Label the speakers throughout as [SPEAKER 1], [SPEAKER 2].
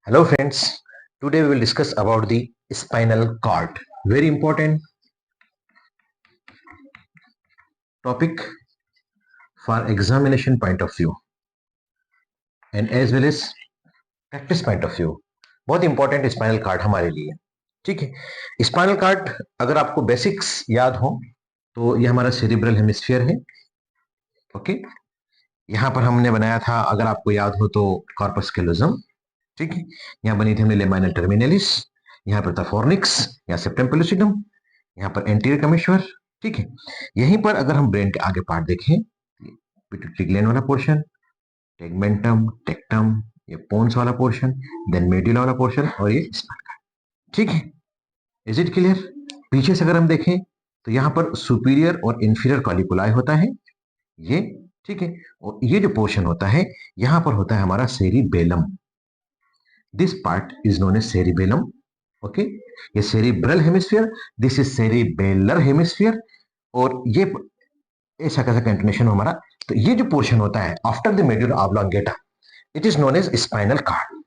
[SPEAKER 1] Hello friends, today we will discuss about the spinal cord. Very important topic for examination point of view and as well as practice point of view. बहुत important spinal cord हमारे लिए। ठीक है, spinal card अगर आपको basics याद हो तो ये हमारा सेरिब्रल हेमिस्फीयर है। ओके, यहाँ पर हमने बनाया था, अगर आपको याद हो तो, कॉर्पस कैलोजम। ठीक है, यहाँ बनी थी हमने लेमाइनल टर्मिनलिस, यहाँ पर था फॉर्निक्स, यहाँ सेप्टम पेलुसिडम, यहाँ पर एंटीरियर कमेश्वर। ठीक है, यहीं पर अगर हम ब्रेन के आगे पार्ट देखें, पिट्यूटरी ग्लैंड वाला पोर्शन, टेगमेंटम, टेक्टम, ये पोन्स वाला पोर्शन, देन मेडुला वाला पोर्शन और ये स्पाइनल। ठीक है, इज इट क्लियर? पीछे से अगर हम देखें तो यहाँ पर सुपीरियर और इंफीरियर कॉलिकुलाई होता है ये। ठीक है, और ये जो पोर्शन होता है यहाँ पर होता है हमारा cerebellum. This part is known as cerebellum. Okay, ये cerebral hemisphere, this is cerebellar hemisphere, और ये ऐसा कैसा कंटिन्यूएशन हमारा। तो ये जो पोर्शन होता है after the medulla oblongata, it is known as spinal cord.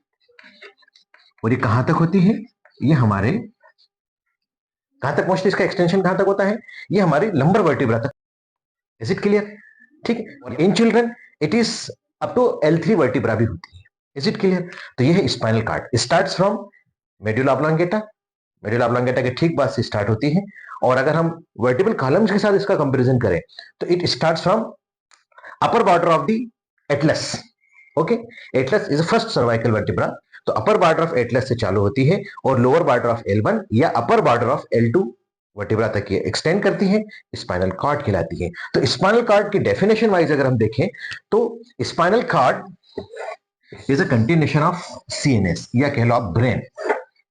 [SPEAKER 1] और ये कहां तक होती है? ये हमारे कहां तक पहुंचती है? इसका एक्सटेंशन कहां तक होता है? ये हमारी लंबर वर्टिब्रा तक। Is it clear? ठीक है, और in children it is up to L3 vertebra भी होती है। Is it clear? तो ये है spinal cord, starts from medulla oblongata, medulla oblongata के ठीक बाद से स्टार्ट होती है। और अगर हम वर्टिब्रल कॉलम्स के साथ इसका कंपैरिजन करें तो it starts from upper border of the Atlas. Okay, Atlas is first cervical vertebra, तो अपर बॉर्डर ऑफ एटलस से चालू होती है और लोअर बॉर्डर ऑफ L1 या upper border of L2 vertebra तक ये एक्सटेंड करती है, स्पाइनल कॉर्ड कहलाती है। तो स्पाइनल कॉर्ड की डेफिनेशन वाइज अगर हम देखें तो spinal cord is a continuation of CNS या कह लो आप ब्रेन।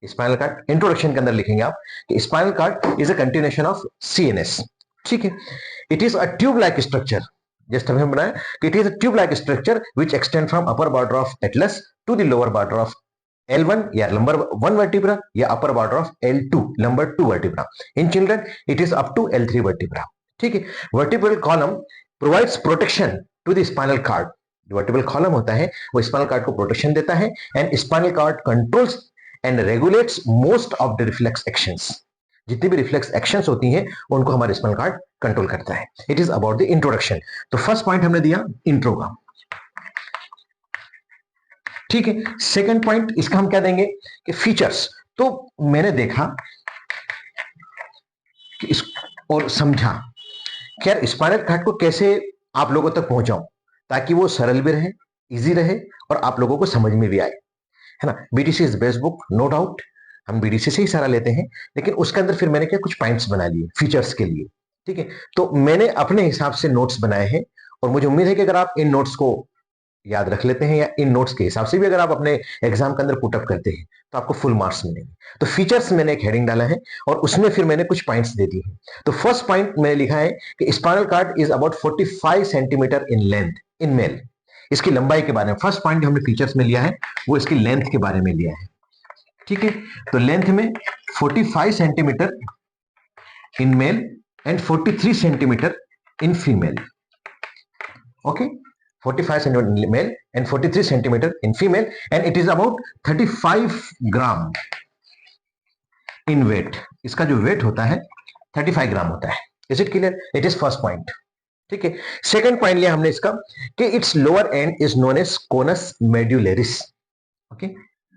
[SPEAKER 1] स्पाइनल कॉर्ड इंट्रोडक्शन के अंदर लिखेंगे आप कि spinal cord is a continuation of CNS। ठीक है, it is a tube like structure, just हमने बनाया कि it is a tube like structure which extend from upper border of atlas to the lower border of L1 या number 1 vertebra या upper border of L2 number 2 vertebra. In children it is up to L3 vertebra. ठीक है, vertebral column provides protection to the spinal cord. जो vertebral column होता है वो spinal cord को protection देता है, and spinal cord controls and regulates most of the reflex actions. जितनी भी रिफ्लेक्स एक्शंस होती हैं उनको हमारे स्पाइनल कॉर्ड कंट्रोल करता है। It is about the introduction. तो फर्स्ट पॉइंट हमने दिया इंट्रो का। ठीक है, सेकंड पॉइंट इसका हम क्या देंगे कि फीचर्स। तो मैंने देखा कि इस और समझा कि यार स्पाइनल कॉर्ड को कैसे आप लोगों तक पहुंचाऊं ताकि वो सरल भी रहे, इजी रहे और आप लोगों को समझ में भी आए, है ना। BDC is best book, no doubt, हम BDC से ही सारा लेते हैं, लेकिन उसके अंदर फिर मैंने क्या कुछ पॉइंट्स बना लिए फीचर्स के लिए। ठीक है, तो मैंने अपने हिसाब से नोट्स बनाए हैं और मुझे उम्मीद है कि अगर आप इन नोट्स को याद रख लेते हैं या इन नोट्स के हिसाब से भी अगर आप अपने एग्जाम के अंदर पुटअप करते हैं तो आपको फुल मार्क्स मिलेंगे। तो फीचर्स मैंने एक हेडिंग डाला है और उसमें फिर मैंने कुछ पॉइंट्स दे दिए हैं। तो फर्स्ट पॉइंट मैंने लिखा है कि spinal cord is about 45 centimetre in length in male. इसकी लंबाई के बारे में फर्स्ट पॉइंट जो हमने फीचर्स में लिया है वो इसकी लेंथ के बारे में लिया है। ठीक है, तो लेंथ में 45 centimetre in male and 43 centimetre in female. Okay, 45 centimeter in male and 43 centimeter in female, and it is about 35 gram in weight। इसका जो वेट होता है 35 ग्राम होता है। Is it clear? It is first point. ठीक है, second point लिया हमने इसका कि its lower end is known as conus medullaris. Okay,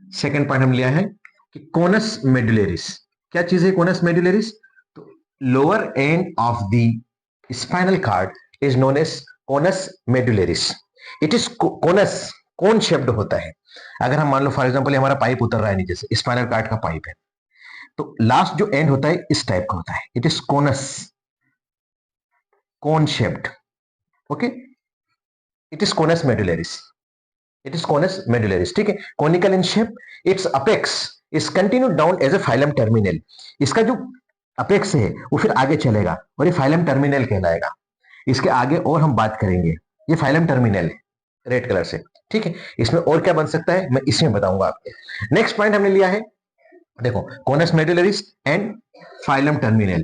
[SPEAKER 1] second point हम लिया है कि कोनस मेडुलेरिस क्या चीज है? कोनस मेडुलेरिस, तो lower end of the spinal cord is known as conus medullaris. It is conus, cone shaped होता है। अगर हम मान लो फॉर एग्जांपल हमारा पाइप उतर रहा है नीचे से, स्पाइनल कॉर्ड का पाइप है, तो लास्ट जो एंड होता है इस टाइप का होता है। It is conus, cone shaped. Okay, it is conus medullaris, it is conus medullaris. ठीक है, conical in shape, its apex is continue down as a filum terminal. इसका जो अपेक्स है वो फिर आगे चलेगा और ये फाइलम टर्मिनल कहलाएगा। इसके आगे और हम बात करेंगे, ये फाइलम टर्मिनल है रेड कलर से। ठीक है, इसमें और क्या बन सकता है मैं इसमें बताऊंगा आपको। नेक्स्ट पॉइंट हमने लिया है, देखो, conus medullaris and filum terminal,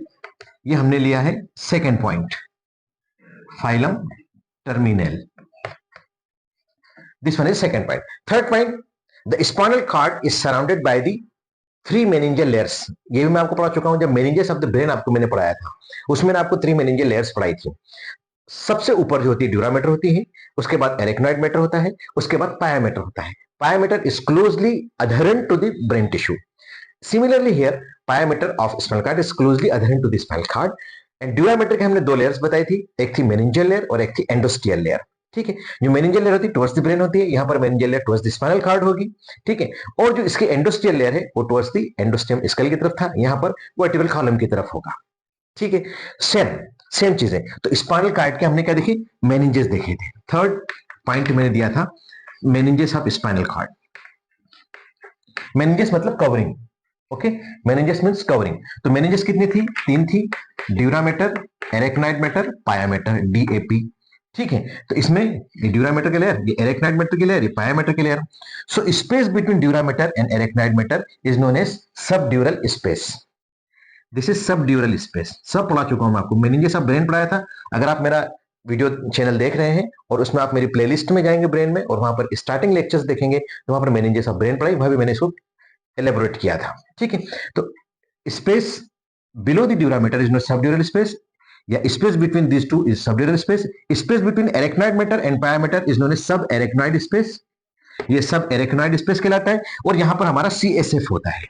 [SPEAKER 1] ये हमने लिया है second point, filum terminal. This one is second point. Third point, the spinal cord is surrounded by the 3 meningeal layers. ये भी मैं आपको पढ़ा चुका हूं, जब मेनिंजेस ऑफ द ब्रेन आपको मैंने पढ़ाया था, उसमें मैंने आपको 3 मेनिंजियल लेयर्स पढ़ाई थी. सबसे ऊपर जो होती है ड्यूरा मैटर होती है, उसके बाद एरेक्नॉइड मैटर होता है, उसके बाद पाया मैटर होता है. Pia matter is closely adherent to the brain tissue. Similarly here pia matter of spinal cord is closely adherent to the spinal cord. And dura matter के हमने 2 लेयर्स बताई थी, एक थी मेनिंजियल लेयर और एक थी एंडोस्टियल लेयर. ठीक है, जो मेनिंजियल लेयर होती है टुवर्ड्स द ब्रेन होती है, यहां पर meningeal layer towards the spinal cord होगी. ठीक है, और जो इसकी एंडोस्टियल लेयर है वो टुवर्ड्स द एंडोस्टियम स्कल की तरफ था, यहां पर वर्टिब्रल कॉलम की तरफ होगा. ठीक है, सेम सेम चीजें. तो स्पाइनल कॉर्ड के हमने क्या देखी, मेनिंजेस देखे थे. थर्ड पॉइंट मैंने दिया था meninges of spinal cord. Meninges मतलब covering. Okay, meninges means covering. तो मेनिंजेस कितनी थी, 3 थी, dura matter, arachnoid matter, pia matter, DAP. ठीक है, तो इसमें ये ड्यूरा मैटर के लेयर, ये एरेक्नॉइड मैटर के लेयर, ये पाया मैटर के layer. So space between dura matter and arachnoid matter is known as subdural space. This is subdural space. सब पढ़ा चुका हूं मैं आपको, मेनिंजेस ऑफ ब्रेन पढ़ाया था. अगर आप मेरा वीडियो चैनल देख रहे हैं और उसमें आप मेरी प्लेलिस्ट में जाएंगे ब्रेन में, और वहां पर स्टार्टिंग लेक्चर्स देखेंगे, तो वहां पर मेनिंजेस ऑफ ब्रेन पढ़ाई, वहां भी मैंने इसको एलेबोरेट किया था. ठीक है, तो space below the dura matter is known subdural space, या space between this two is subdural space. Space between arachnoid matter and pia matter is known as subarachnoid space. ये सब एरेक्नॉइड स्पेस कहलाता है. और यहां पर हमारा CSF होता है,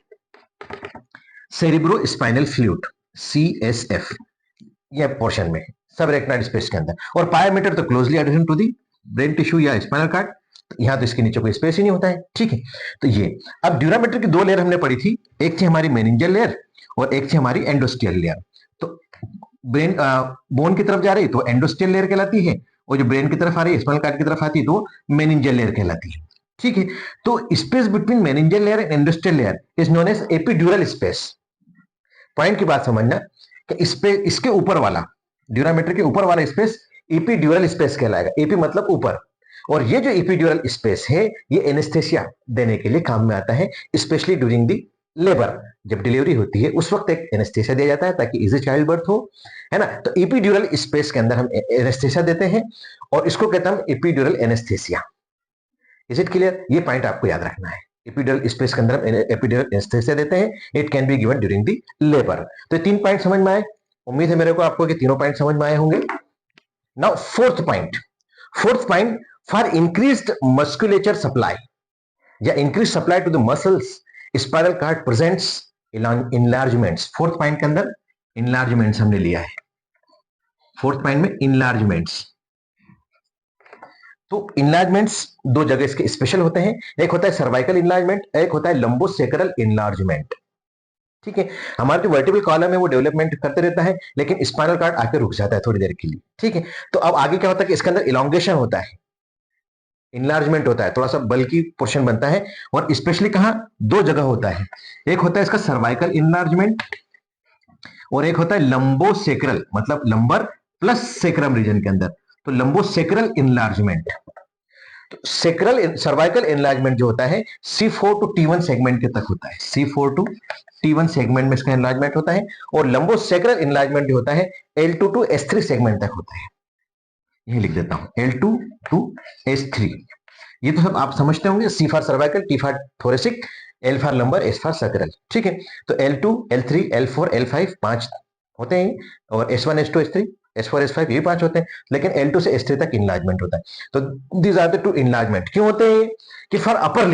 [SPEAKER 1] सेरिब्रो स्पाइनल फ्लूइड, सीएसएफ, ये पोर्शन में सब एरेक्नॉइड स्पेस के अंदर. और पाया मैटर तो closely adherent to the brain tissue या स्पाइनल कॉर्ड, यहां तो इसके नीचे कोई स्पेस ही नहीं होता है. ठीक है, तो ये अब ड्यूरा मैटर की 2 लेयर हमने पढ़ी थी, एक थी हमारी मेनिंजियल लेयर और एक थी हमारी एंडोस्टियल लेयर. तो ब्रेन बोन की तरफ जा रही तो एंडोस्टियल लेयर कहलाती है, और जो ब्रेन की तरफ आ रही है, स्पाइनल कॉर्ड की तरफ आती है, तो मेनिंजियल लेयर कहलाती है. ठीक है, तो space between meningeal layer and endosteal layer is known as epidural space. Point की बात समझना कि इसके ऊपर वाला, ड्यूरा मैटर के ऊपर वाला स्पेस एपिड्यूरल स्पेस कहलाएगा. एपी मतलब ऊपर, और ये जो एपिड्यूरल स्पेस है ये एनेस्थेसिया देने के लिए काम में आता है, स्पेशली ड्यूरिंग दी लेबर. जब डिलीवरी होती है उस वक्त एक एनेस्थेसिया दिया जाता है ताकि इजी चाइल्ड बर्थ हो, है ना. तो एपिड्यूरल स्पेस के अंदर हम एनेस्थेसिया देते हैं, और इसको कहते हैं epidural anaesthesia. Is it clear? ये पॉइंट आपको याद रखना है. एपिड्यूरल स्पेस के अंदर हम एपिड्यूरल एनेस्थेसिया देते हैं. It can be given during the labour. तो 3 पॉइंट समझ में आए. उम्मीद है मेरे को आपको कि तीनों पॉइंट समझ में आए होंगे. Now fourth point, for increased musculature supply या increase supply to the muscles, spinal cord presents enlargements. Fourth point के अंदर इनलार्जमेंट्स हमने लिया है. फोर्थ पॉइंट में इनलार्जमेंट्स. तो इनलार्जमेंट्स 2 जगह इसके स्पेशल होते हैं. एक होता है सर्वाइकल इनलार्जमेंट, एक होता है लंबोसेक्रल इनलार्जमेंट. ठीक है, हमारा जो वर्टिब्रल कॉलम है वो डेवलपमेंट करते रहता है, लेकिन स्पाइनल कॉर्ड आके रुक जाता है थोड़ी देर के लिए. ठीक है, तो अब आगे क्या होता है कि इसके अंदर इलोंगेशन होता है, इनलार्जमेंट होता है, थोड़ा सा बल्कि पोर्शन बनता है. और स्पेशली कहां, 2 जगह होता है. एक होता है इसका सर्वाइकल इनलार्जमेंट, और एक होता है लंबोसेक्रल, मतलब लंबर प्लस सेक्रम रीजन के अंदर. तो लंबोसेक्रल इनलार्जमेंट. तो सेक्रल सर्वाइकल इनलार्जमेंट जो होता है C4 टू T1 सेगमेंट के तक होता है. C4 टू T1 सेगमेंट में इसका इनलार्जमेंट होता है. और लंबोसेक्रल इनलार्जमेंट जो होता है L2 टू S3 सेगमेंट तक होता है. ये लिख देता हूं, L2 टू S3. ये तो सब आप समझते होंगे. C for cervical, T for thoracic, L for lumbar, S for sacral. ठीक है, तो L2, L3, L4, L5 5 होते हैं, और S1, S2, S3, S4, S5 ये 5 होते हैं. लेकिन L2 से S3 तक इनलार्जमेंट होता है. तो दीज आर द 2 इनलार्जमेंट. क्यों होते हैं कि फॉर अपर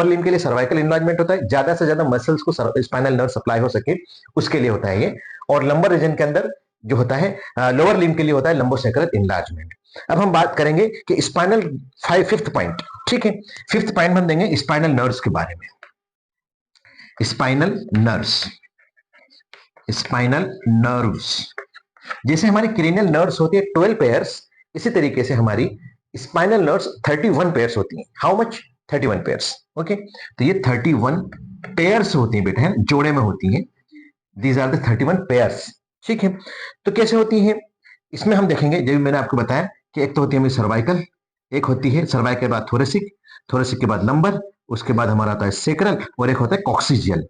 [SPEAKER 1] लिम के लिए सर्वाइकल इनलार्जमेंट होता है, ज्यादा से ज्यादा मसल्स को स्पाइनल नर्व सप्लाई हो सके उसके लिए होता है ये. और लंबर रीजन के अंदर जो होता है लोअर लिम के लिए होता है लंबोसेक्रल इनलार्जमेंट. अब हम बात करेंगे कि स्पाइनल फिफ्थ पॉइंट. ठीक है, फिफ्थ पॉइंट हम देंगे स्पाइनल नर्व्स के बारे में. स्पाइनल नर्व्स, जैसे हमारी क्रेनियल नर्व्स होती है 12 पेयर्स, इसी तरीके से हमारी स्पाइनल नर्व्स 31 पेयर्स होती हैं. How much? 31 पेयर्स. ओके, तो ये 31 पेयर्स होती हैं बेटा, है जोड़े में होती हैं. These are the 31 pairs. ठीक है, तो कैसे होती हैं इसमें हम देखेंगे. जब मैंने आपको बताया कि एक तो होती है हमारी सर्वाइकल, एक होती है सर्वाइकल के बाद थोरेसिक के बाद लंबर, उसके बाद हमारा आता है सेक्रल, और एक होता है कॉक्सिजियल.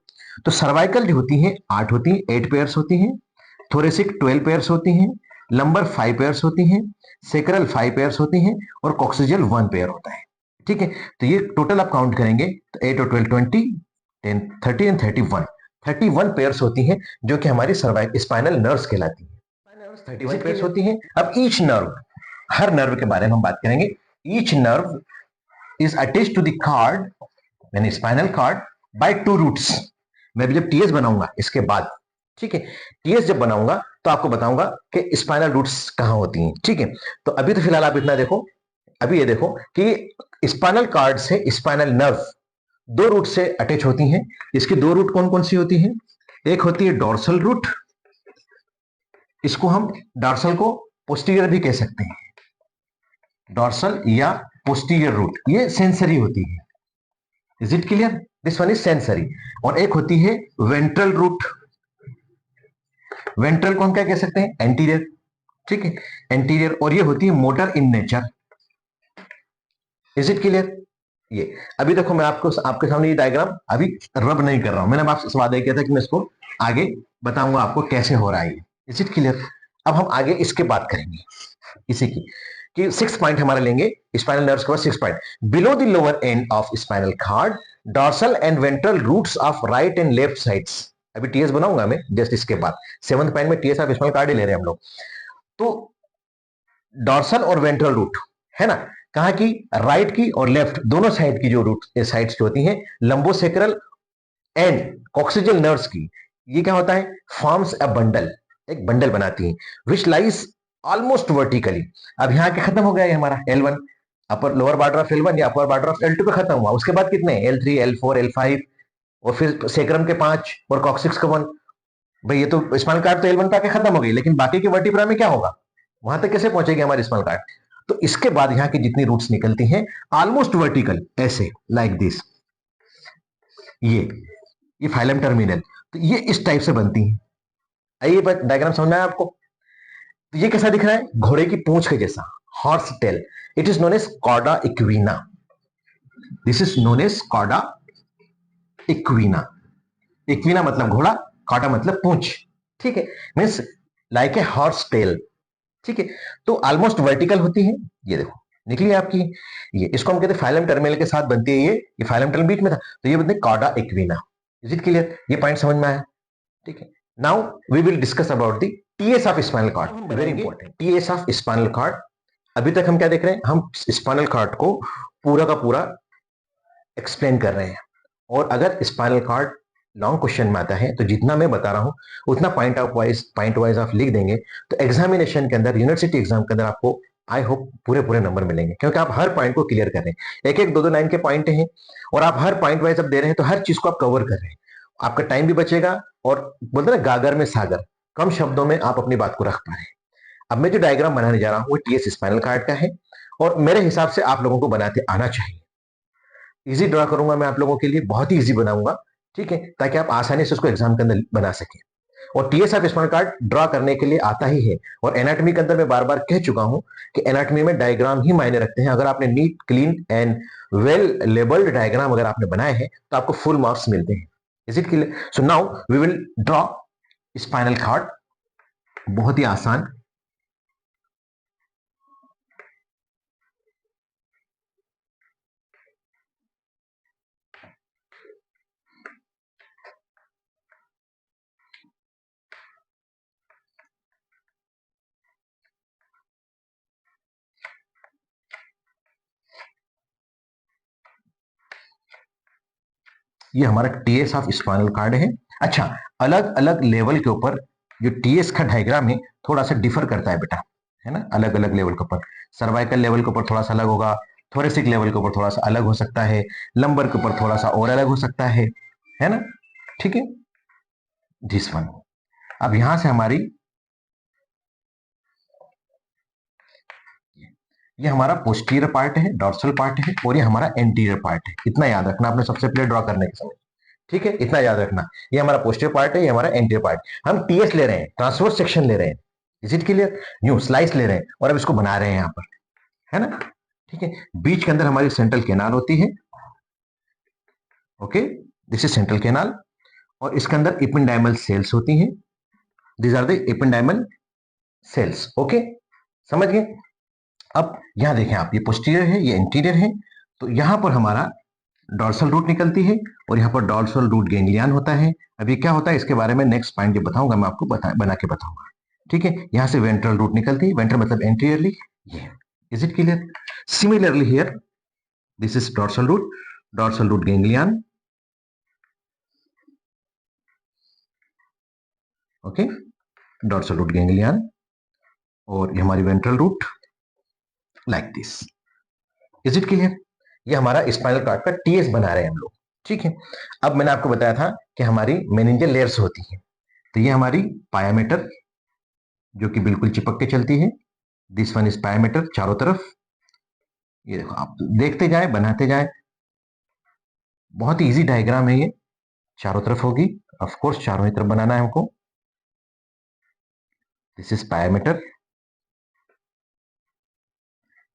[SPEAKER 1] तो सर्वाइकल जो होती है 8 होती है, 8 पेयर्स होती हैं. थोरेसिक 12 पेयर्स होती हैं, लंबर 5 पेयर्स होती हैं, सेक्रल 5 पेयर्स होती हैं, और कॉक्सिजियल 1 पेयर होता है. ठीक है, तो ये टोटल आप काउंट करेंगे तो 8 और 12 20, 10 30 एंड 31 पेयर्स होती हैं जो कि हमारी स्पाइनल नर्व्स कहलाती हैं। 31 पेयर्स होती हैं। अब ईच नर्व, हर नर्व के बारे में हम बात करेंगे। Each nerve is attached to the cord, यानी स्पाइनल कार्ड, बाय 2 रूट्स। मैं भी जब टीएस बनाऊंगा इसके बाद, ठीक है, टीएस जब बनाऊंगा तो आपको बताऊंगा कि स्पाइनल रूट्स कहां होती हैं। ठीक है, तो अभी तो फिलहाल आप इतना देखो, अभी ये देखो कि स्पाइनल कार्ड से स्पाइनल नर्व 2 रूट से अटैच होती हैं। इसकी 2 रूट कौन कौन सी होती हैं? एक होती है डॉर्सल रूट, इसको हम डॉर्सल को पोस्टीरियर भी कह सकते हैं, डॉर्सल या पोस्टीरियर रूट, ये सेंसरी होती है। Is it clear? This one is sensory. और एक होती है वेंट्रल रूट, वेंट्रल को हम क्या कह सकते हैं? एंटीरियर। ठीक है, एंटीरियर, और ये होती है motor in nature. Is it clear? ये अभी देखो, मैं आपको आपके सामने ये डायग्राम अभी रब नहीं कर रहा हूं, मैंने आपसे वादा किया था कि मैं इसको आगे बताऊंगा आपको कैसे हो रहा है। Is it clear? अब हम आगे इसके बात करेंगे इसी की, कि 6 पॉइंट हमारे लेंगे स्पाइनल नर्व्स के बाद। 6 point below the lower end of spinal cord, dorsal and ventral roots of right and left sides. अभी टीएस बनाऊंगा मैं जस्ट इसके बाद। 7th पॉइंट में टीएस ऑफ स्पाइनल कार्ड ही ले रहे हैं हम लोग। तो डॉर्सल और वेंट्रल रूट है ना, कहा कि राइट की और लेफ्ट दोनों साइड की जो रूट साइड्स जो होती हैं, लंबोसेक्रल एंड कॉक्सिजल नर्व्स की, ये क्या होता है? फॉर्म्स अ बंडल, एक बंडल बनाती हैं, विच लाइज ऑलमोस्ट वर्टिकली। अब यहां के खत्म हो गया हमारा L1, upper lower border of L1 या अपर बॉर्डर ऑफ L2 पे खत्म हुआ। उसके बाद कितने? L3, L4, L5, और फिर सेक्रम के 5 और कॉक्सिक्स का 1। भाई ये तो स्पाइनल कार्ड तो L1 पे आके खत्म हो गई, लेकिन बाकी के वर्टिब्रा में क्या होगा? वहां तक कैसे पहुंचेगी हमारी स्पाइनल कार्ड? तो इसके बाद यहाँ की जितनी रूट्स निकलती हैं ऑलमोस्ट वर्टिकल, ऐसे लाइक दिस, ये फाइलम टर्मिनल, तो ये इस टाइप से बनती हैं। आइए डायग्राम समझ में आया आपको? तो ये कैसा दिख रहा है? घोड़े की पूंछ के जैसा, horse tell. It is known as chorda इक्वीना। This is known as chorda इक्वीना। इक्वीना मतलब घोड़ा, कॉर्डा मतलब पूंछ। ठीक है, means like a horse tell. ठीक है, तो ऑलमोस्ट वर्टिकल होती है। ये देखो निकली है आपकी, ये इसको हम कहते हैं फाइलम टर्मिनल के साथ बनती है। ये फाइलम टर्मिनल बीच में था, तो ये बनते हैं cauda equina. Is it clear? ये पॉइंट समझ में आया? ठीक है, now we will discuss about the TS of spinal cord. Very important, TS of spinal cord. अभी तक हम क्या देख रहे हैं? हम स्पाइनल कॉर्ड को पूरा का पूरा एक्सप्लेन कर रहे हैं। और अगर स्पाइनल कॉर्ड लॉन्ग क्वेश्चन में आता है तो जितना मैं बता रहा हूं उतना पॉइंट वाइज आप लिख देंगे, तो एग्जामिनेशन के अंदर, यूनिवर्सिटी एग्जाम के अंदर आपको आई होप पूरे पूरे नंबर मिलेंगे, क्योंकि आप हर पॉइंट को क्लियर कर रहे हैं। एक एक दो दो लाइन के पॉइंट हैं, और आप हर पॉइंट वाइज अब दे रहे हैं, तो हर चीज को आप कवर कर रहे हैं। आपका टाइम भी बचेगा, और बोलते ना गागर में सागर, कम शब्दों में आप अपनी बात को रख पा रहे हैं। अब मैं जो डायग्राम बनाने जा रहा हूं वो टीएस स्पाइनल कार्ड का है, और मेरे हिसाब से आप लोगों को बनाते आना चाहिए। इजी ड्रा करूंगा मैं आप लोगों के लिए, बहुत ही इजी बनाऊंगा। ठीक है, ताकि आप आसानी से उसको एग्जाम के अंदर बना सकें। और TS of spinal cord draw करने के लिए आता ही है। और एनाटॉमी के अंदर मैं बार बार कह चुका हूं कि एनाटॉमी में डायग्राम ही मायने रखते हैं। अगर आपने neat, clean and well labelled diagram अगर आपने बनाए हैं तो आपको फुल मार्क्स मिलते हैं। Is it clear? So now we will draw spinal cord, बहुत ही आसान। ये हमारा टीएस ऑफ स्पाइनल कार्ड है। अच्छा, अलग अलग लेवल के ऊपर जो टीएस का डायग्राम है थोड़ा सा डिफर करता है बेटा, है ना, अलग अलग लेवल के ऊपर। सर्वाइकल लेवल के ऊपर थोड़ा सा अलग होगा, थोरेसिक लेवल के ऊपर थोड़ा सा अलग हो सकता है, लंबर के ऊपर थोड़ा सा और अलग हो सकता है ना? ठीक है, दिस वन। अब यहां से हमारी, ये हमारा पोस्टीरियर पार्ट है, डॉर्सल पार्ट है, और ये हमारा एंटीरियर पार्ट है। इतना याद रखना आपने सबसे पहले ड्रॉ करने के समय। ठीक है, इतना याद रखना, ये हमारा पोस्टीरियर पार्ट है, ये हमारा एंटीरियर पार्ट। हम टीएस ले रहे हैं, ट्रांसवर्स सेक्शन ले रहे हैं। Is it clear? New slice ले रहे हैं, और अब इसको बना रहे हैं यहां पर, है ना? ठीक है, बीच के अंदर हमारी सेंट्रल कैनाल होती है। Okay, this is central canal, और इसके अंदर एपिंडाइमल सेल्स होती हैं। These are the ependymal cells. Okay, समझ गए? अब यहां देखें आप, ये पोस्टीरियर है, ये इंटीरियर है। तो यहां पर हमारा डॉर्सल रूट निकलती है और यहाँ पर डॉर्सल रूट गैंग्लियन होता है। अभी क्या होता है इसके बारे में नेक्स्ट पॉइंट जब बताऊंगा मैं आपको बना के बताऊंगा। ठीक है, यहां से वेंट्रल रूट निकलती है, वेंट्रल मतलब एंटीरियरली। ये is it clear? Similarly here this is dorsal root ganglion. Okay, dorsal root ganglion और ये हमारी ventral root like this. Is it clear? ये हमारा स्पाइनल कॉर्ड का टीएस बना रहे हैं हम लोग। ठीक है, अब मैंने आपको बताया था कि हमारी मेनिंजियल लेयर्स होती हैं। तो ये हमारी पायामेटर जो कि बिल्कुल चिपक के चलती है। दिस वन इज पायामेटर चारों तरफ। ये देखो, आप देखते जाए बनाते जाए, बहुत ही इजी डायग्राम है ये। चारों तरफ होगी, ऑफ कोर्स चारों ही तरफ बनाना है हमको। This is pia mater.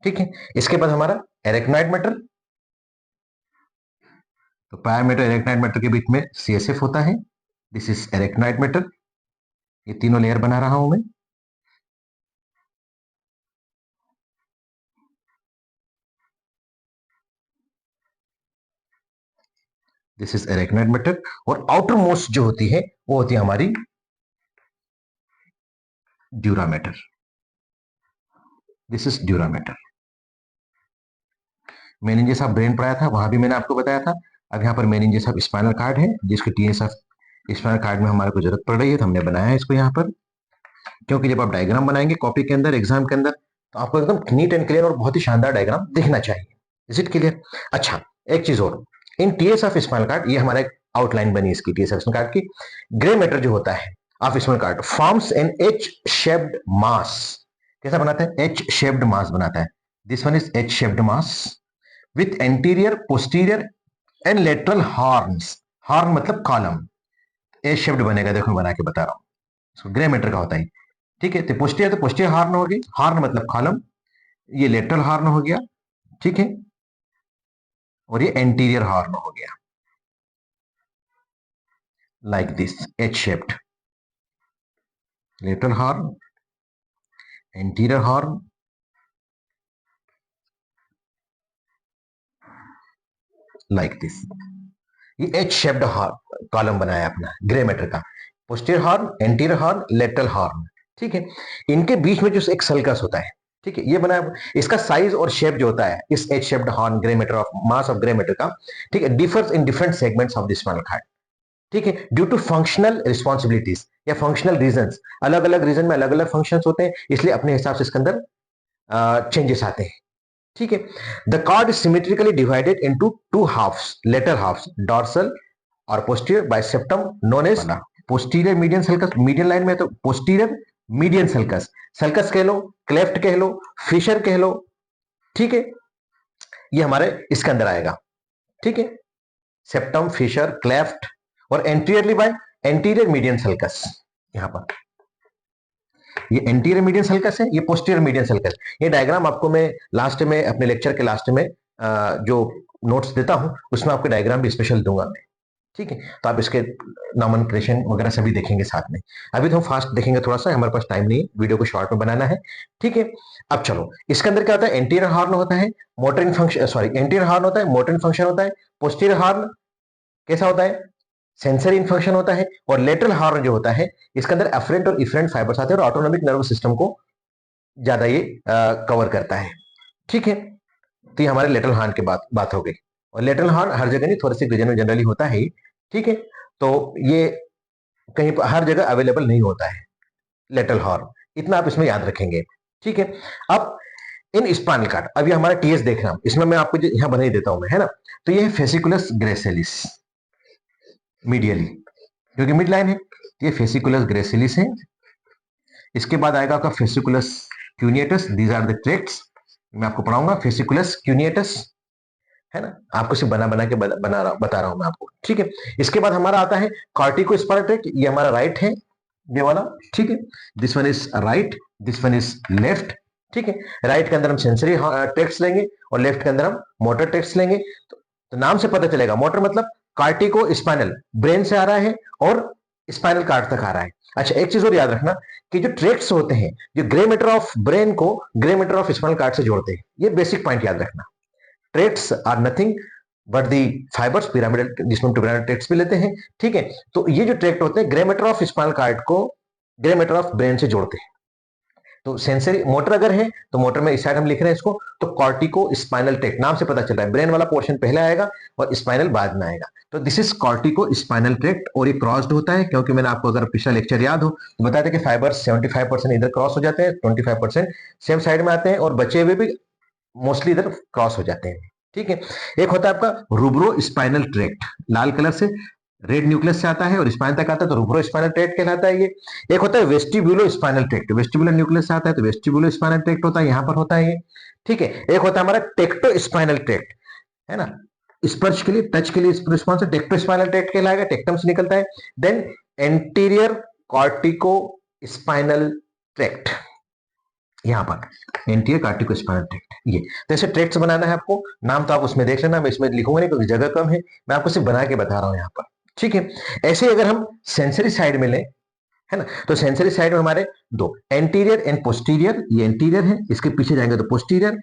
[SPEAKER 1] ठीक है, इसके बाद हमारा एरेक्नॉइड मैटर। तो पायामेटर एरेक्नॉइड मैटर के बीच में सीएसएफ होता है। This is arachnoid matter. ये तीनों लेयर बना रहा हूं मैं। This is arachnoid matter. और आउटर मोस्ट जो होती है वो होती है हमारी dura mater. This is dura mater. Meninges of brain पढ़ाया था, वहां भी मैंने आपको बताया था। अब यहाँ पर मेनिंजेस ऑफ स्पाइनल कार्ड है, जिसके टीएस ऑफ स्पाइनल कार्ड में हमारे को जरूरत पड़ रही है, तो हमने बनाया है इसको यहाँ पर। क्योंकि जब आप डायग्राम बनाएंगे कॉपी के अंदर एग्जाम के अंदर, तो आपको एकदम नीट एंड क्लियर और बहुत ही शानदार डायग्राम दिखना चाहिए। Is it clear? अच्छा, एक चीज और, in TS of spinal cord, ये हमारा आउटलाइन बनी इसकी टीएस ऑफ स्पाइनल कार्ड की। ग्रे मैटर जो होता है of spinal cord forms an H shaped mass. कैसा बनाता है? एच शेप्ड मास बनाता है। This one is H shaped mass with anterior posterior and lateral horns. Horn मतलब कॉलम। एच शेप्ड बनेगा, देखो बना के बता रहा हूं। इसको ग्रे मैटर का होता है। ठीक है, तो पोस्टीरियर हॉर्न हो गई, हॉर्न मतलब कॉलम। ये लेटरल हॉर्न हो गया। ठीक है, और ये एंटीरियर हॉर्न हो गया like this, H shaped. Lateral horn, anterior horn, like this. ये एच शेप्ड कॉलम बनाया अपना ग्रे मैटर का। Posterior horn, anterior horn, lateral horn. ठीक है, इनके बीच में जो एक सल्कस होता है। ठीक है, ये बना, इसका साइज और शेप जो होता है इस H shaped horn grey matter of mass of grey matter का, ठीक है, differs in different segments of the spinal cord. ठीक है, ड्यू टू फंक्शनल रिस्पॉन्सिबिलिटीज या फंक्शनल रीजंस, अलग अलग रीजन में अलग अलग फंक्शंस होते हैं, इसलिए अपने हिसाब से इसके अंदर चेंजेस आते हैं। ठीक है, the cord is symmetrically divided into two halves, lateral halves, dorsal और posterior by septum known as posterior median sulcus. Median line में तो पोस्टीरियर मीडियन सल्कस, सल्कस कह लो, क्लेफ्ट कह लो, फिशर कह लो। ठीक है, ये हमारे इसके अंदर आएगा। ठीक है, सेप्टम, फिशर, क्लेफ्ट और anteriorly by anterior median sulcus. यहां पर ये एंटीरियर मीडियन सल्कस है, ये पोस्टीरियर मीडियन सल्कस। ये डायग्राम आपको मैं लास्ट में अपने लेक्चर के लास्ट में जो नोट्स देता हूं उसमें आपको डायग्राम भी स्पेशल दूंगा मैं। ठीक है, तो आप इसके नॉमेनक्लेचर वगैरह सभी देखेंगे साथ में। अभी तो हम फास्ट देखेंगे, थोड़ा सा हमारे पास टाइम नहीं है, वीडियो को शॉर्ट में बनाना है। ठीक है, अब चलो इसके अंदर क्या होता है। एंटीरियर हॉर्न होता है, motoring function, sorry anterior horn होता है, मोटरिंग फंक्शन होता है। पोस्टीरियर हॉर्न कैसा होता है? सेंसरी इन्फंक्शन होता है। और लेटरल हॉर्न जो होता है इसके अंदर एफरेंट और इफरेंट फाइबर्स आते हैं और ऑटोनॉमिक नर्वस सिस्टम को ज्यादा ये कवर करता है। ठीक है, तो ये हमारे लेटरल हॉर्न की बात हो गई। और लेटरल हॉर्न हर जगह नहीं, थोड़े से रीजन में जनरली होता है। ठीक है, तो ये कहीं पर हर जगह अवेलेबल नहीं होता है लेटरल हॉर्न, इतना आप इसमें याद रखेंगे। ठीक है, अब इन स्पाइनल कार्ड, अब ये हमारा टीएस देखना, इसमें मैं आपको यहां बना ही देता हूं मैं, है ना। तो ये है फेसिकुलस ग्रेसिलिस मीडियली, क्योंकि मिड लाइन है। ये फेसिकुलस ग्रेसिलिस है। इसके बाद आएगा आपका fasciculus cuneatus. These are the tracts, मैं आपको पढ़ाऊंगा। फेसिकुलस क्यूनिएटस, है ना, आपको सिर्फ बना के बता रहा हूं मैं आपको। ठीक है, इसके बाद हमारा आता है कार्टिको स्पाइनल ट्रैक्ट। ये हमारा राइट है, ये वाला। ठीक है, this one is right, this one is left. ठीक है, राइट के अंदर हम सेंसरी ट्रैक्ट्स लेंगे और लेफ्ट के अंदर हम मोटर ट्रैक्ट्स लेंगे। तो नाम से पता चलेगा, मोटर मतलब कार्टिको स्पाइनल, ब्रेन से आ रहा है और स्पाइनल कार्ड तक आ रहा है। अच्छा, एक चीज और याद रखना कि जो ट्रैक्ट्स होते हैं, जो ग्रे मैटर ऑफ ब्रेन को grey matter of spinal cord से जोड़ते हैं, ये बेसिक पॉइंट याद रखना। Tracts are nothing but the fibres pyramidal, जिसमें पिरामिडल ट्रेट्स भी लेते हैं, ठीक है। तो ये जो ट्रैक्ट होते हैं grey matter of spinal cord को ग्रे मैटर ऑफ ब्रेन से जोड़ते हैं। तो सेंसरी मोटर अगर है तो मोटर में इस साइड हम लिख रहे हैं इसको, तो कॉर्टिको स्पाइनल ट्रैक्ट नाम से पता चल रहा है ब्रेन वाला पोर्शन पहले आएगा और स्पाइनल बाद में आएगा। तो this is cortico spinal tract, और ये क्रॉस्ड होता है क्योंकि मैंने आपको अगर पिछला लेक्चर याद हो तो बताया था कि फाइबर्स 75% इधर क्रॉस हो जाते हैं, 25% सेम साइड में आते हैं, और बचे हुए भी मोस्टली इधर क्रॉस हो जाते हैं, ठीक है। एक होता है आपका रूब्रो स्पाइनल ट्रैक्ट, लाल कलर से, रेड न्यूक्लियस से आता है और स्पाइन तक आता है तो रूब्रो स्पाइनल ट्रैक्ट कहलाता है ये। एक होता है vestibulo spinal tract, vestibular nucleus से आता है तो वेस्टिब्यूलो स्पाइनल ट्रैक्ट होता है, यहां पर होता है ये, ठीक है। एक होता है हमारा टेक्टो स्पाइनल ट्रैक्ट, है ना, स्पर्श के लिए, टच के लिए रिस्पॉन्स टेक्टो स्पाइनल ट्रैक्ट कहलाएगा, टेक्टम से निकलता है। Then anterior cortico spinal tract, यहां पर एंटीरियर कॉर्टिको स्पाइनल ट्रैक्ट, ये तो ऐसे ट्रैक्ट्स बनाना है आपको, नाम तो आप उसमें देख लेना, मैं इसमें लिखूंगा नहीं क्योंकि जगह कम है, मैं आपको सिर्फ बना के बता रहा हूं यहां पर, ठीक है। ऐसे अगर हम सेंसरी साइड में लें, है ना, तो सेंसरी साइड में हमारे दो एंटीरियर एंड पोस्टीरियर, ये एंटीरियर है, इसके पीछे जाएंगे तो पोस्टीरियर,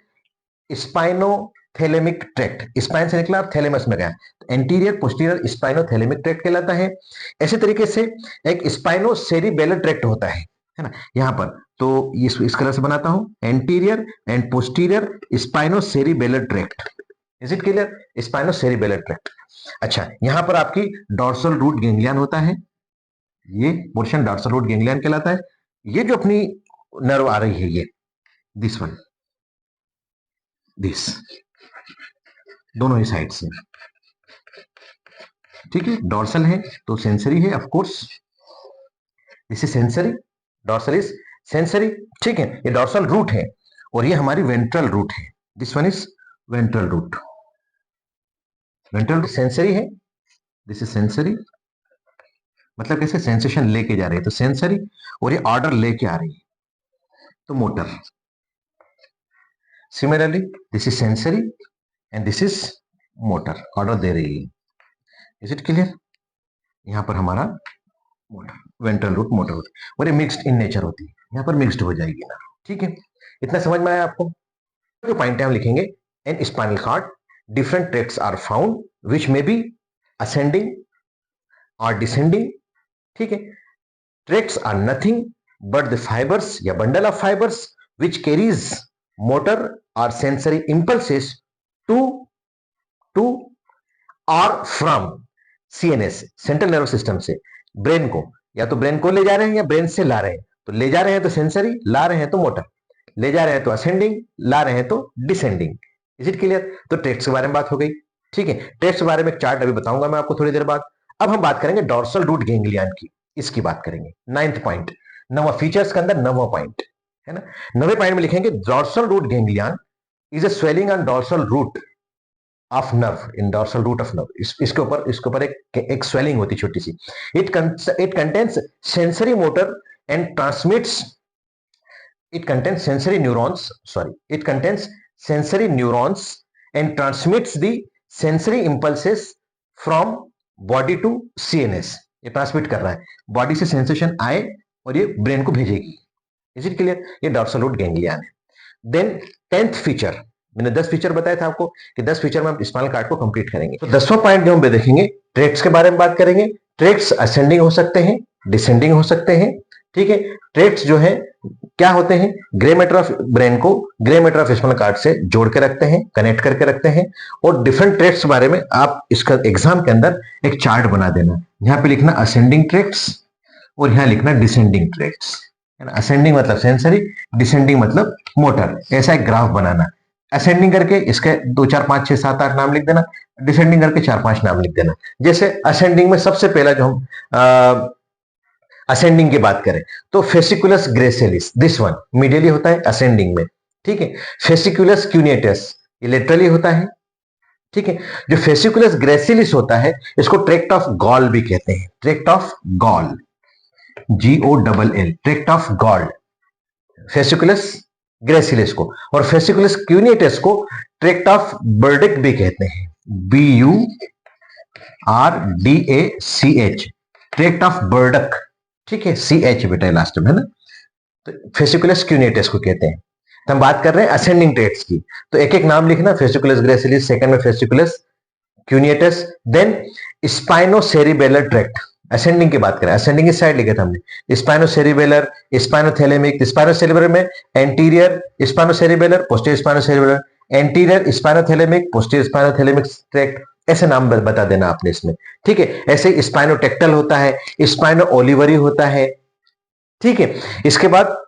[SPEAKER 1] स्पाइनोथैलेमिक ट्रैक्ट, स्पाइन से निकला थैलेमस में गया, तो एंटीरियर पोस्टीरियर स्पाइनोथैलेमिक ट्रैक्ट कहलाता है। ऐसे तरीके से एक स्पाइनोसेरिबेलर ट्रैक्ट होता है ना, यहां पर तो इस कलर से बनाता हूं, anterior and posterior spinocerebellar tract, is it clear, spinocerebellar tract. अच्छा, यहां पर आपकी डॉर्सल रूट गैंग्लियन होता है, ये पोर्शन डॉर्सल रूट गैंग्लियन कहलाता है। ये जो अपनी नर्व आ रही है ये, दिस वन, दिस, दोनों ही साइड से, ठीक है। डॉर्सल है तो सेंसरी है of course, this is sensory, dorsal is sensory, ठीक है। ये डॉर्सल रूट है और ये हमारी वेंट्रल रूट है, this one is ventral root, ventral root sensory है, दिस इज सेंसरी, मतलब कैसे सेंसेशन लेके जा रही है तो सेंसरी, और ये ऑर्डर लेके आ रही है तो motor. Similarly this is sensory and this is motor, order दे रही है, इज इट क्लियर। यहां पर हमारा motor, ventral root, motor root, और ये मिक्स्ड इन नेचर होती है, यहां पर मिक्स्ड हो जाएगी ना, ठीक है। इतना समझ में आया आपको। जो पॉइंट हम लिखेंगे, in spinal cord different tracts are found which may be ascending और डिसेंडिंग, ठीक है। Tracts are nothing but the fibres या bundle of fibres which carries motor और सेंसरी इंपल्सेस टू टू और from CNS, central nervous system से brain को, या तो ब्रेन को ले जा रहे हैं या ब्रेन से ला रहे हैं, तो ले जा रहे हैं तो सेंसरी, ला रहे हैं तो मोटर, ले जा रहे हैं तो असेंडिंग, ला रहे हैं तो डिसेंडिंग, इज इट क्लियर। तो ट्रैक्ट्स के बारे में बात हो गई, ठीक है। ट्रैक्ट्स के बारे में एक चार्ट अभी बताऊंगा मैं आपको थोड़ी देर बाद। अब हम बात करेंगे डॉर्सल रूट गैंग्लियन की, इसकी बात करेंगे, 9th पॉइंट, 9वां फीचर्स के अंदर 9वां पॉइंट, है ना। 9वें पॉइंट में लिखेंगे dorsal root ganglion is a swelling on dorsal root of nerve, in dorsal root of nerve, इसके ऊपर एक स्वेलिंग होती छोटी सी। It contains sensory motor and transmits, it contains sensory neurons, it contains sensory neurons and transmits the sensory impulses from body to CNS, ये transmit कर रहा है, बॉडी से सेंसेशन आए और ये ब्रेन को भेजेगी, इज इट क्लियर। ये डॉर्सल रूट गैंग्लियन है। देन 10th फीचर, मैंने 10 फीचर बताया था आपको कि 10 फीचर में हम स्पाइनल कॉर्ड को कंप्लीट करेंगे। तो 10वां पॉइंट जो हम देखेंगे, ट्रैक्ट्स के बारे में बात करेंगे। ट्रैक्ट्स असेंडिंग हो सकते हैं, डिसेंडिंग हो सकते हैं, ठीक है। ट्रैक्ट्स जो है क्या होते हैं, ग्रे मैटर ऑफ ब्रेन को grey matter of spinal cord से जोड़ के रखते हैं, कनेक्ट करके रखते हैं। और डिफरेंट ट्रैक्ट्स के बारे में आप इसका एग्जाम के अंदर एक चार्ट बना देना, यहां पे लिखना असेंडिंग ट्रैक्ट्स और यहां लिखना डिसेंडिंग ट्रैक्ट्स, असेंडिंग मतलब सेंसरी, डिसेंडिंग मतलब मोटर, ऐसा एक ग्राफ बनाना। असेंडिंग करके इसके 2 4 5 6 7 8 नाम लिख देना, डिसेंडिंग करके 4 5 नाम लिख देना। जैसे असेंडिंग में सबसे पहला जो हम असेंडिंग की बात करें तो fasciculus gracilis, this one medially होता है असेंडिंग में, ठीक है। फेसिकुलस क्यूनेटस ये लेटरली होता है, ठीक है। जो फेसिकुलस ग्रेसिलिस होता है इसको ट्रैक्ट ऑफ गॉल भी कहते हैं, tract of Goll, GOLL, tract of Goll, fasciculus gracilis को। और फेसिकुलस क्यूनेटस को ट्रैक्ट ऑफ बर्डिक भी कहते हैं, BURDACH, ट्रैक्ट ऑफ बर्डक, ठीक है, CH बेटा लास्ट में, है ना। तो फेसिकुलस क्यूनेटस को कहते हैं। तो हम बात कर रहे हैं असेंडिंग ट्रैक्ट्स की, तो एक एक नाम लिखना, फेसिकुलस ग्रेसिलिस, सेकंड में फेसिकुलस क्यूनियटस, देन स्पाइनोसेरिबेलर ट्रैक्ट। असेंडिंग की बात करें, असेंडिंग इस साइड लिखा था हमने, स्पाइनोसेरिबेलर, स्पाइनोथैलेमिक, स्पाइनोसेरिबेलर में anterior spinocerebellar, posterior spinocerebellar, anterior spinothalamic, posterior spinothalamic tract, ऐसे नाम बता देना आपने इसमें, ठीक है। ऐसे स्पाइनोटेक्टल होता है, स्पाइनो ओलिवरी होता है, ठीक है। इसके बाद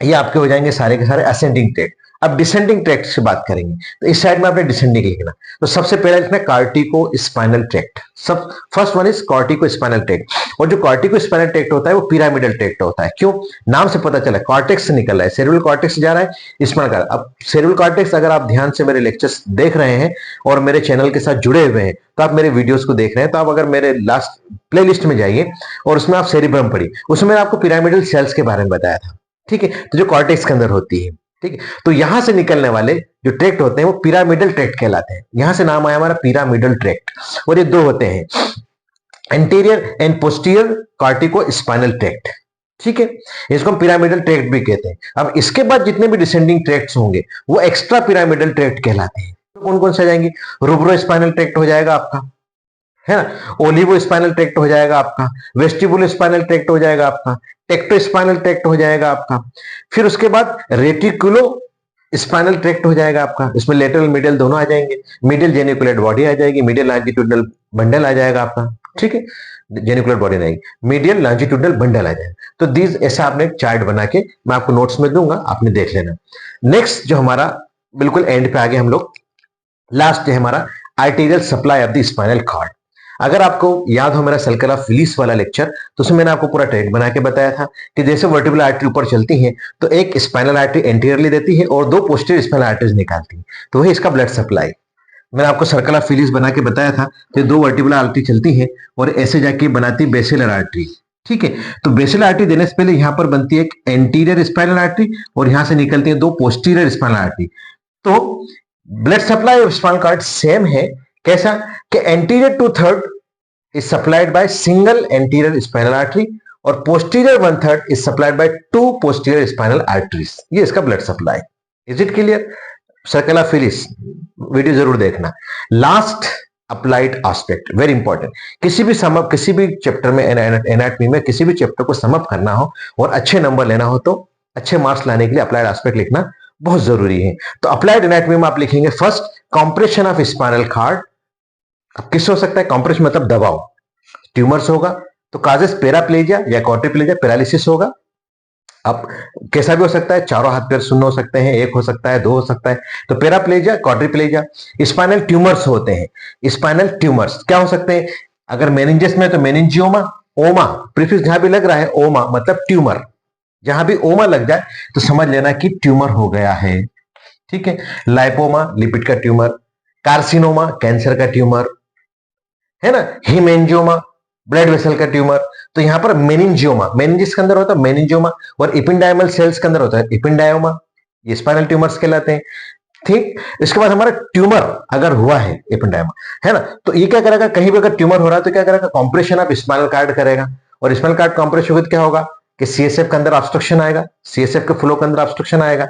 [SPEAKER 1] ये आपके हो जाएंगे सारे के सारे असेंडिंग ट्रैक्ट। अब डिसेंडिंग ट्रैक्ट से बात करेंगे, तो इस साइड में आपने डिसेंडिंग लिखना। तो सबसे पहले इसमें कार्टिको स्पाइनल ट्रैक्ट, सब first one is cortico spinal tract. और जो कार्टिको स्पाइनल ट्रैक्ट होता है वो पिरामिडल ट्रैक्ट होता है। क्यों? नाम से पता चला, कॉर्टेक्स से निकल रहा है, सेरेब्रल कॉर्टेक्स से जा रहा है स्पाइनल कार्ड। अब सेरेब्रल कॉर्टेक्स अगर आप ध्यान से मेरे लेक्चर्स देख रहे हैं और मेरे चैनल के साथ जुड़े हुए हैं, तो आप मेरे वीडियोस को देख रहे हैं, तो आप अगर मेरे लास्ट प्लेलिस्ट में जाइए और उसमें आप सेरिब्रम पढ़िए, उसमें मैंने आपको पिरामिडल सेल्स के बारे में बताया था, ठीक है। तो जो कॉर्टेक्स के अंदर होती है, ठीक है। तो यहां से निकलने वाले जो ट्रैक्ट होते हैं वो पिरामिडल ट्रैक्ट कहलाते हैं। यहां से नाम आया हमारा पिरामिडल ट्रैक्ट। और ये दो होते हैं, anterior and posterior cortico spinal tract, ठीक है। इसको हम पिरामिडल ट्रैक्ट भी कहते हैं। अब इसके बाद जितने भी डिसेंडिंग ट्रैक्ट्स होंगे वो एक्स्ट्रा पिरामिडल ट्रैक्ट कहलाते हैं। तो कौन कौन से आ जाएंगे? रूब्रो स्पाइनल ट्रैक्ट हो जाएगा आपका, है ना, ओलिवो स्पाइनल ट्रैक्ट हो जाएगा आपका, वेस्टिबुलो स्पाइनल ट्रैक्ट हो जाएगा आपका, टेक्टो स्पाइनल ट्रैक्ट हो जाएगा आपका। फिर उसके बाद रेटिकुलो स्पाइनल ट्रैक्ट हो जाएगा आपका, इसमें लेटरल मीडियल दोनों आ जाएंगे, मीडियल जेनिकुलेट बॉडी आ जाएगी, मीडियल लॉन्जिट्यूडनल बंडल आ जाएगा आपका, ठीक है। जेनिकुलेट बॉडी नहीं, मीडियल लॉन्जिट्यूडनल बंडल आ जाएगा। तो दीज ऐसा आपने एक चार्ट बना के मैं आपको नोट्स में दूंगा, आपने देख लेना। नेक्स्ट जो हमारा बिल्कुल एंड पे आगे हम लोग, लास्ट है हमारा arterial supply of the spinal cord. अगर आपको याद हो मेरा सर्कल ऑफ विलीस वाला लेक्चर, तो उसमें मैंने आपको पूरा ट्रेड बना के बताया था कि जैसे वर्टिब्रल आर्टरी ऊपर चलती है तो एक स्पाइनल आर्टरी एंटीरियरली देती है और दो पोस्टीरियर स्पाइनल आर्टरीज निकालती है, तो वही इसका ब्लड सप्लाई। मैंने आपको सर्कल ऑफ विलीस बना के बताया था कि दो वर्टिब्रल आर्टरी चलती है और ऐसे जाके बनाती बेसिलर आर्टरी, ठीक है। तो बेसिलर आर्टरी देने से पहले यहां पर बनती है एक एंटीरियर स्पाइनल आर्टरी और यहां से निकलती है दो पोस्टीरियर स्पाइनल आर्टरी। तो blood supply of spinal cord same है, कैसा कि anterior two third is supplied by single anterior spinal artery और posterior 1/3 is supplied by two posterior spinal arteries। ये इसका blood supply. Is it clear? Circle of Willis video जरूर देखना। Last applied aspect, very important. किसी भी chapter में, anatomy में किसी भी चैप्टर को समअप करना हो और अच्छे नंबर लेना हो तो अच्छे मार्क्स लाने के लिए अप्लाइड एस्पेक्ट लिखना बहुत जरूरी है। तो अप्लाइड एनाटॉमी में आप लिखेंगे first compression of spinal cord. अब किससे हो सकता है? कंप्रेशन मतलब दबाव, ट्यूमर्स होगा तो काजेस पेराप्लेजिया या क्वाड्रिप्लेजिया, पैरालिसिस होगा। अब कैसा भी हो सकता है, चारों हाथ पैर शून्य हो सकते हैं, एक हो सकता है, दो हो सकता है, तो पैराप्लेजिया, क्वाड्रिप्लेजिया। स्पाइनल ट्यूमर्स होते हैं, स्पाइनल ट्यूमर्स क्या हो सकते हैं? अगर मेनिंजस में तो मेनिंजियोमा, ओमा प्रीफिक्स जहां भी लग रहा है ओमा मतलब ट्यूमर, जहां भी ओमा लग जाए तो समझ लेना कि ट्यूमर हो गया है, ठीक है। लाइपोमा लिपिड का ट्यूमर, कार्सिनोमा कैंसर का ट्यूमर, है ना, हिमेंजियोमा ब्लड वेसल का ट्यूमर। तो यहां पर मेनिंजियोमा, मेनिंजिस के अंदर होता है मेनिंजियोमा, और इपिंडाइमल सेल्स के अंदर होता है इपिंडायोमा, ये स्पाइनल ट्यूमर्स कहलाते हैं, ठीक। इसके बाद हमारा ट्यूमर अगर हुआ है इपिंडायोमा, है ना, तो ये क्या करेगा, कहीं भी अगर ट्यूमर हो रहा है तो क्या करेगा, कॉम्प्रेशन ऑफ स्पाइनल कॉर्ड करेगा, और स्पाइनल कॉर्ड कॉम्प्रेस होगा तो क्या होगा कि सीएसएफ के अंदर ऑब्स्ट्रक्शन आएगा, सीएसएफ के फ्लो के अंदर ऑब्स्ट्रक्शन आएगा।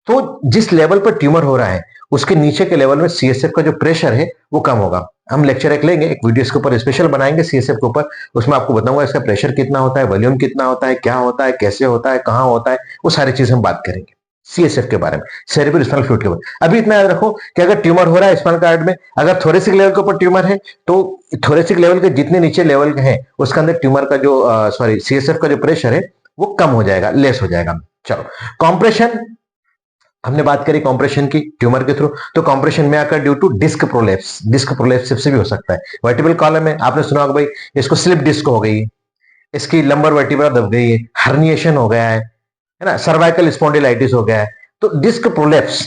[SPEAKER 1] तो जिस लेवल पर ट्यूमर हो रहा है उसके नीचे के लेवल में सीएसएफ का जो प्रेशर है वो कम होगा। हम लेक्चर एक लेंगे, एक वीडियो इसके ऊपर स्पेशल बनाएंगे सीएसएफ के ऊपर, उसमें आपको बताऊंगा इसका प्रेशर कितना होता है, वॉल्यूम कितना होता है, क्या होता है, कैसे होता है, कहां होता है, वो सारी चीज हम बात करेंगे सीएसएफ के बारे में, सेरेब्रल स्पाइनल फ्लूइड के बारे में। अभी इतना याद रखो कि अगर ट्यूमर हो रहा है स्पाइनल कॉर्ड में, अगर थोरेसिक लेवल के ऊपर ट्यूमर है तो थोरेसिक लेवल के जितने नीचे लेवल के हैं उसके अंदर ट्यूमर का जो सीएसएफ का जो प्रेशर है वो कम हो जाएगा, लेस हो जाएगा। चलो, कॉम्प्रेशन हमने बात करी कॉम्प्रेशन की ट्यूमर के थ्रू, तो कॉम्प्रेशन में आकर due to disc prolapse, disc prolapse से भी हो सकता है। वर्टिब्रल कॉलम में आपने सुना होगा भाई इसको स्लिप डिस्क हो गई, इसकी लंबर वर्टिब्रा दब गई है, हर्निएशन हो गया है ना, सर्वाइकल स्पॉन्डिलाइटिस हो गया है। तो डिस्क प्रोलेप्स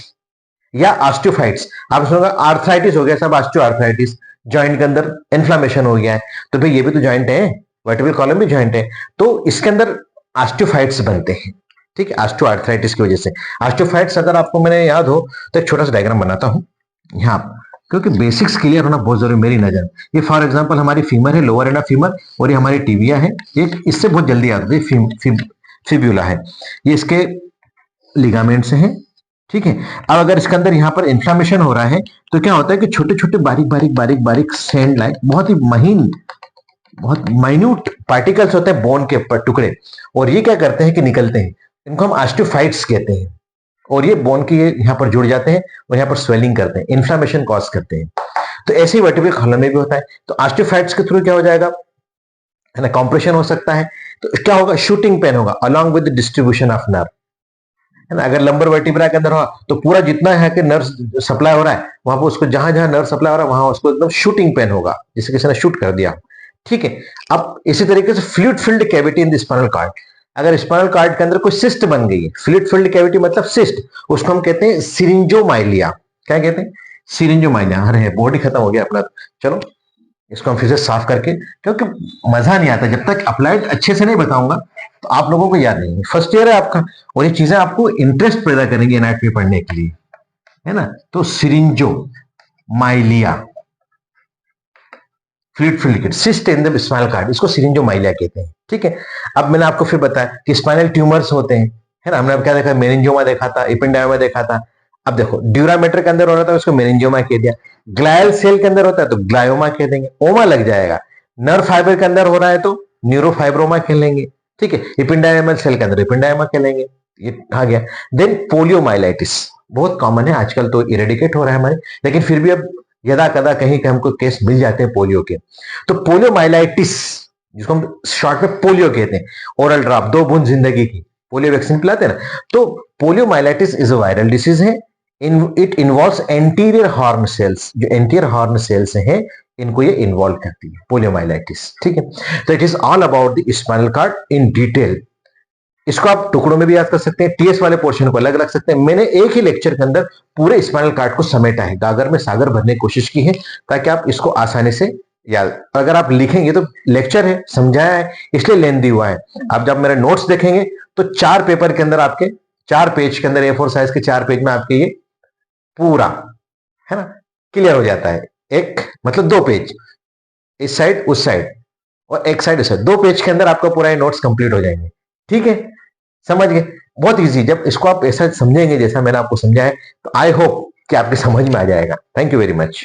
[SPEAKER 1] या ऑस्टियोफाइट्स, आप सुनोगे आर्थराइटिस हो गया, सब ऑस्टियोआर्थराइटिस, जॉइंट के अंदर इन्फ्लामेशन हो गया है, तो भाई ये भी तो जॉइंट है, वर्टिब्रल कॉलम भी जॉइंट है, तो इसके अंदर ऑस्टियोफाइट्स बनते हैं, ठीक है, ऑस्टियोआर्थराइटिस की वजह से। ऑस्टियोफाइट्स अगर आपको मैंने याद हो तो एक छोटा सा डायग्राम बनाता हूं यहाँ, क्योंकि बेसिक्स क्लियर होना बहुत जरूरी मेरी नजर। ये फॉर एग्जांपल हमारी फीमर है, लोअर एंड ऑफ फीमर, और ये हमारी टिबिया है, एक इससे बहुत जल्दी याद है फिब्यूला है, ये इसके लिगामेंट्स हैं, ठीक है। अब अगर इसके अंदर यहाँ पर इन्फ्लामेशन हो रहा है तो क्या होता है कि छोटे छोटे बारीक बारीक बारीक बारीक सैंड लाइक बहुत ही महीन, बहुत माइन्यूट पार्टिकल्स होते हैं बोन के टुकड़े, और ये क्या करते हैं कि निकलते हैं, इनको हम ऑस्टियोफाइट्स कहते हैं, और ये बोन के यहाँ पर जुड़ जाते हैं और यहाँ पर स्वेलिंग करते हैं, इन्फ्लामेशन कॉज करते हैं। तो ऐसे ही वर्टिब्रल कॉलम में भी होता है। तो ऑस्टियोफाइट्स के थ्रू क्या हो जाएगा, है ना, कॉम्प्रेशन हो सकता है। तो क्या होगा, शूटिंग पेन होगा along with distribution of nerve, है ना। अगर लंबर वर्टिब्रा के अंदर हो तो पूरा जितना है कि नर्व सप्लाई हो रहा है वहां पर उसको, जहां जहां नर्व सप्लाई हो रहा है वहां उसको एकदम शूटिंग पेन होगा, जैसे किसी ने शूट कर दिया। ठीक है। अब इसी तरीके से fluid filled cavity in the spinal cord, अगर स्पाइनल कॉर्ड के अंदर कोई सिस्ट बन गई है, फ्लूइड फिल्ड कैविटी मतलब सिस्ट, उसको हम कहते हैं सिरिंजोमाइलिया। क्या कहते हैं, सिरिंजोमाइलिया। अरे बोर्ड ही खत्म हो गया अपना। चलो इसको हम फिर से साफ करके, क्योंकि मजा नहीं आता जब तक अप्लाइड अच्छे से नहीं बताऊंगा तो आप लोगों को याद नहीं। फर्स्ट ईयर है आपका और ये चीजें आपको इंटरेस्ट पैदा करेंगी एनाटॉमी पढ़ने के लिए, है ना। तो syringomyelia, fluid filled cyst in the spinal cord, इसको सिरिंजोमाइलिया कहते हैं। ठीक है। अब मैंने आपको फिर बताया कि स्पाइनल ट्यूमर्स होते हैं, है ना। हमने अब क्या देखा, मेनिंजियोमा देखा था, एपेंडाइमा देखा था। अब देखो ड्यूरामेटर के अंदर हो रहा था उसको मेनिंजियोमा कह दिया, ग्लायल सेल के अंदर होता है तो ग्लायोमा कह देंगे, ओमा लग जाएगा। नर्व फाइबर के अंदर हो रहा है तो न्यूरोफाइब्रोमा कह लेंगे। ठीक है। एपेंडाइमल सेल के अंदर एपेंडाइमा कह लेंगे, ये आ गया। देन पोलियोमाइलाइटिस बहुत कॉमन है आजकल, तो इरेडिकेट हो रहा है हमारे, लेकिन फिर भी अब यदा कदा कहीं के हमको केस मिल जाते हैं पोलियो के। तो पोलियोमाइलाइटिस, जिसको हम शॉर्ट में पोलियो कहते हैं, ओरल ड्रॉप 2 बूंद जिंदगी की, पोलियो वैक्सीन पिलाते हैं ना। तो poliomyelitis is a viral disease है। It involves anterior horn cells, जो एंटीरियर हॉर्न सेल्स हैं इनको ये इन्वॉल्व करती है पोलियोमाइलाइटिस। ठीक है। तो it is all about the spinal cord in detail. इसको आप टुकड़ों में भी याद कर सकते हैं, टीएस वाले पोर्शन को अलग रख सकते हैं। मैंने एक ही लेक्चर के अंदर पूरे स्पाइनल कॉर्ड को समेटा है, गागर में सागर भरने की कोशिश की है ताकि आप इसको आसानी से याद, अगर आप लिखेंगे तो लेक्चर है समझाया है इसलिए लेंदी हुआ है। आप जब मेरे नोट्स देखेंगे तो 4 पेपर के अंदर आपके 4 पेज के अंदर A4 साइज के 4 पेज में आपके ये पूरा, है ना, क्लियर हो जाता है। एक मतलब 2 पेज इस साइड उस साइड और एक साइड उस साइड, 2 पेज के अंदर आपका पूरा ये नोट्स कंप्लीट हो जाएंगे। ठीक है, समझ गए। बहुत इजी, जब इसको आप ऐसा समझेंगे जैसा मैंने आपको समझाया तो आई होप कि आपकी समझ में आ जाएगा। Thank you very much.